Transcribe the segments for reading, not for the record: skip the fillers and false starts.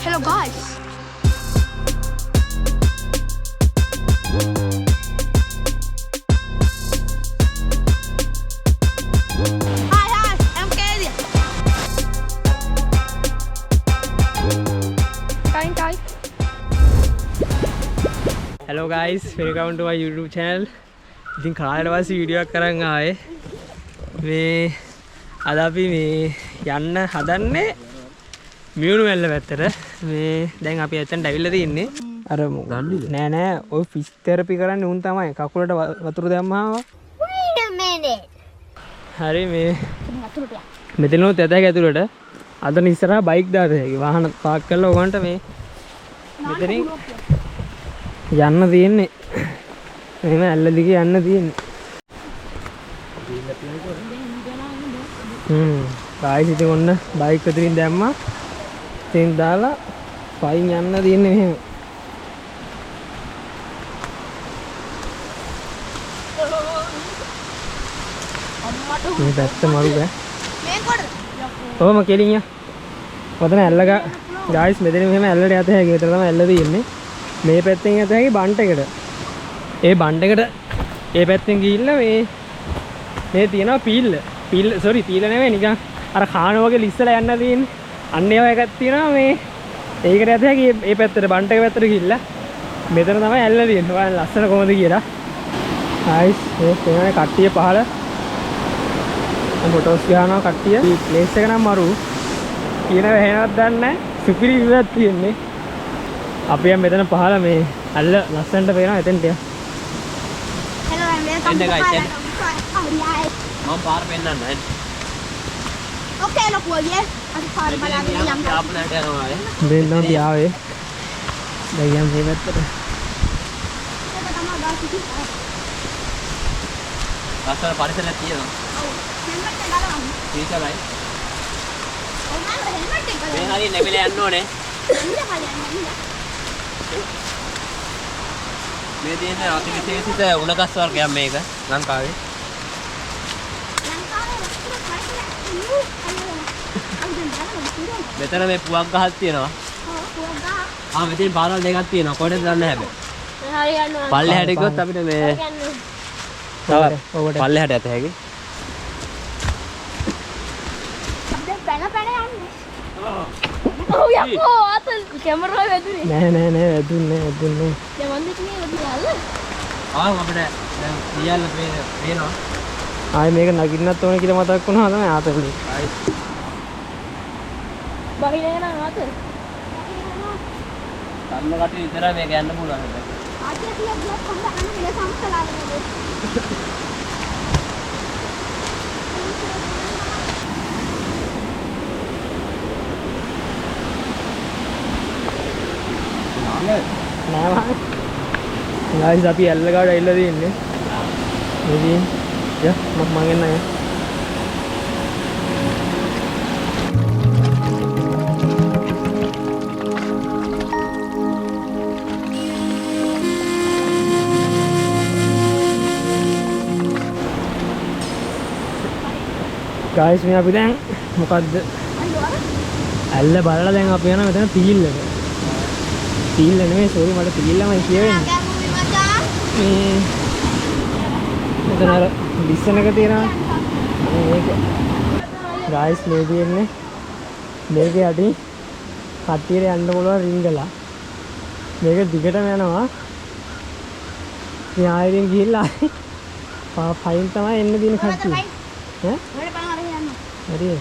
Hello guys. Hi, I'm Kelly. Time. Hello guys, welcome to my YouTube channel. ඉතින් කාලයට පස්සේ video එකක් කරන් ආවේ. මේ අද අපි මේ යන්න හදන්නේ මියුණු වැල්ල පැත්තට. මේ දැන් අපි එතනට ඇවිල්ලා තින්නේ. අර නෑ ඔය ෆිෂ් තෙරපි කරන්නේ උන් තමයි. කකුලට වතුර දැම්මම. Wait a minute. හරි මේ වතුරට යන්න. මෙතන උත් ඇතක ඇතුළට අතන ඉස්සරහා බයික් දාලා හැකි. වාහන පාක් කරලා ඔයගන්ට මේ මෙතනින් යන්න තියෙන්නේ. එහෙම ඇල්ල දිගේ යන්න තියෙන්නේ. ගායිස් ඉතින් ඔන්න බයික් එකකින් දැම්මා. ඉතින් දාලා පයින් යන්න තියෙන්නේ මෙහෙම. මේ පැත්ත මරු බෑ. මේ කොට. කොහොම කෙලින් යා. ඔතන ඇල්ල ගායිස් මෙතන මෙහෙම ඇල්ලට යත හැකි. ඒතර තමයි ඇල්ල තියෙන්නේ. මේ පැත්තෙන් යත හැකි බන්ට් එකට. ඒ බන්ඩ් එකට ඒ පැත්තෙන් ගිහිල්ලා මේ තියෙනවා පීල්ල පීල්ල නෙවෙයි නිකන් අර කාන වගේ ලිස්සලා යන්න තියෙන්නේ. අන්න ඒව එකක් තියෙනවා මේ ඒකට යත හැකි ඒ පැත්තට බන්ඩ් එක පැත්තට ගිහිල්ලා මෙතන තමයි ඇල්ල තියෙන්නේ. ඔයාලා ලස්සන කොහොමද කියලා. ගයිස් මේ තේරෙන්නේ කට්ටිය පහල ෆොටෝස් ගන්නවා කට්ටිය. මේ ප්ලේස් එක නම් මරු කියන වෙහෙනවත් දන්නේ නැහැ. සුපිරි විවයක් තියෙන්නේ. අපි යම් මෙතන පහල මේ ඇල්ල ලස්සනට පේනවා එතෙන්ට යා. Hello, I'm welcome to guys, Mom පාර පෙන්නන්න. Okay, look what yes. I'm sorry, but I'm young. ආපලට යනවා ආයේ. දෙන්න තමයි ආවේ. දැන් යම් මේ පැත්තට. ලස්සන පරිසරයක් තියෙනවා. Helmet එක ගලවන්න. ඒකයි. ඔයාලා helmet එක මේ හරිය නැමිලා යන්න ඕනේ. මේ තියෙන අති විශේෂිත උණගස් වර්ගයක් මේක ලංකාවේ. මෙතන මේ පුවක් ගහක් තියෙනවා. මෙතන පාරවල් දෙකක් තියෙනවා. කොහෙද දන්නේ හැබැයි. හරි යනවා. පල්ලෙහාට ගියොත් අපිට මේ පල්ලෙහාට යත හැකි. අපිට පැන යන්නේ. ඔව් යකෝ අත කැමරාව වැදුනේ. නෑ වැදුන්නේ. දැන් මන් දෙකේ ඔදියාල. අපිට දැන් සියල්ල පේනවා. ආයේ මේක නගින්නත් ඕනේ කියලා මතක් වුණා තමයි ආතලේ. බහිනේ යනවා ආත. සම්ම කටේ විතරයි මේක යන්න පුළුවන්. ආතිය කියලා බ්ලොක් කොහොමද අන්න මෙල සම්ස්කලාගෙන. නෑ ගායිස් අපි ඇල්ල ගාඩ ඇවිල්ලා තියෙන්නේ. ඉතින් යා මම එන්න යා. ගායිස් මේ අපි දැන් මොකද්ද ඇල්ල බලලා දැන් අපි යනවා මෙතන පීල්ලක. පීල්ල නෙමෙයි සෝරි මට පීල්ලමයි කියවෙන්නේ. මේ මෙතන අර ලිස්සන එක තියෙනවා. මේක ගායිස් මේ තියෙන්නේ මේක යටි කට්ටියට යන්න පුළුවන් රින්ගලා. මේක දිගටම යනවා. මේ ආයෙත් ගිහිල්ලා පයින් තමයි එන්න දින කට්ටිය. ඈ? මට බලන්න අරගෙන යන්න. හරි.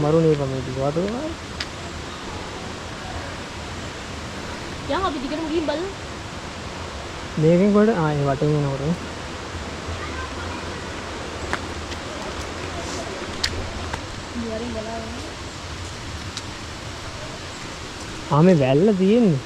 මරුනේ පමේ දිගට. යම් අපි දිගටම ගිහින් බලමු. මේකෙන් කොට ආයේ වටෙන් එනකොට ඉවරින් බලන්න. මේ වැල්ල තියෙන්නේ.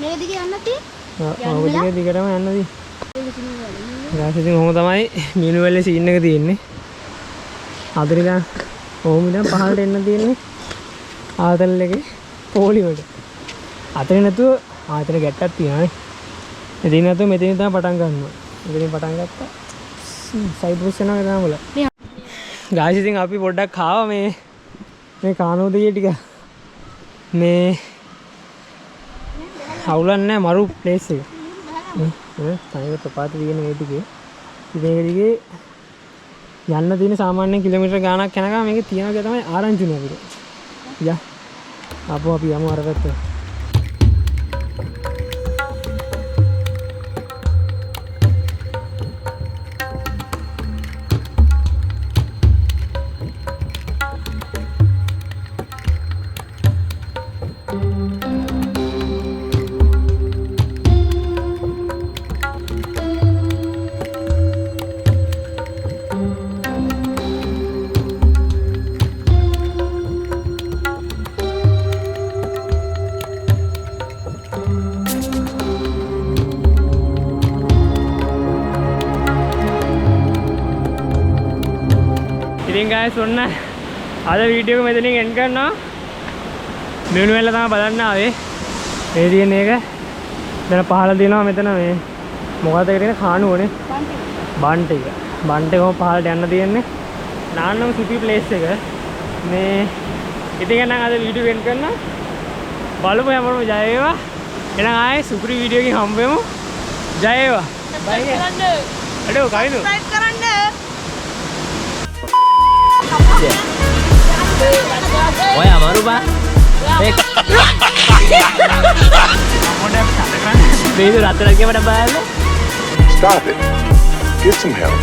මේ දිගේ යන්න තියෙන්නේ. ඔය දිගටම යන්නදී. ගාස් ඉතින් ඔහොම තමයි මීනු වැල්ලේ සීන් එක තියෙන්නේ. අද නිකන් ඔහොම ඉඳන් පහළට එන්න තියෙන්නේ. ආතල් එකේ පොලිවට. අතේ නැතුව ආතන ගැට්ටක් තියෙනවානේ. එදින නැතුව මෙතනින් තමයි පටන් ගන්නවා. මෙතනින් පටන් ගත්තා. සයිප්‍රස් යනවා නේද මොල. ගාස් ඉතින් අපි පොඩ්ඩක් ආවා මේ කානෝදේ ටික. මේ අවුලන්නේ මරු ප්ලේස් එක. තනිව ප්‍රපාත දිගෙන මේ ටිකේ. ඉතින් මේක යන්න තියෙන සාමාන්‍ය කිලෝමීටර් ගාණක් යනකම් මේක තියනවා තමයි ආරංචි උනේ අපිට. යා. අපෝ අපි යමු අර පැත්තට. ඉතින් guys ඔන්න අද වීඩියෝ එක මෙතනින් එන්ඩ් කරනවා. මීනු වැල්ල තමයි බලන්න ආවේ. මේ තියෙන එක දැන් පහළ දිනවා මෙතන මේ මොකද ඒකට කියන කාණුවනේ. බන්ට් එක. බන්ට් එකම පහළට යන්න තියෙන්නේ. නාන්නම සුපි ප්ලේස් එක. මේ ඉතින් එහෙනම් අද වීඩියෝ එන්ඩ් කරනවා. බලමු හැමෝම ජය වේවා. එහෙනම් ආයේ සුපිරි වීඩියෝ එකකින් හම්බ වෙමු. ජය වේවා. බයි. අඩෝ කයිනු. සබ්ස්ක්‍රයිබ් කරන්න. ඔය අමාරු බා ඒක මේක රත්තරන්ගේ මට බලන්න Stop it. Get some help.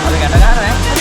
අද ගැටගාරයි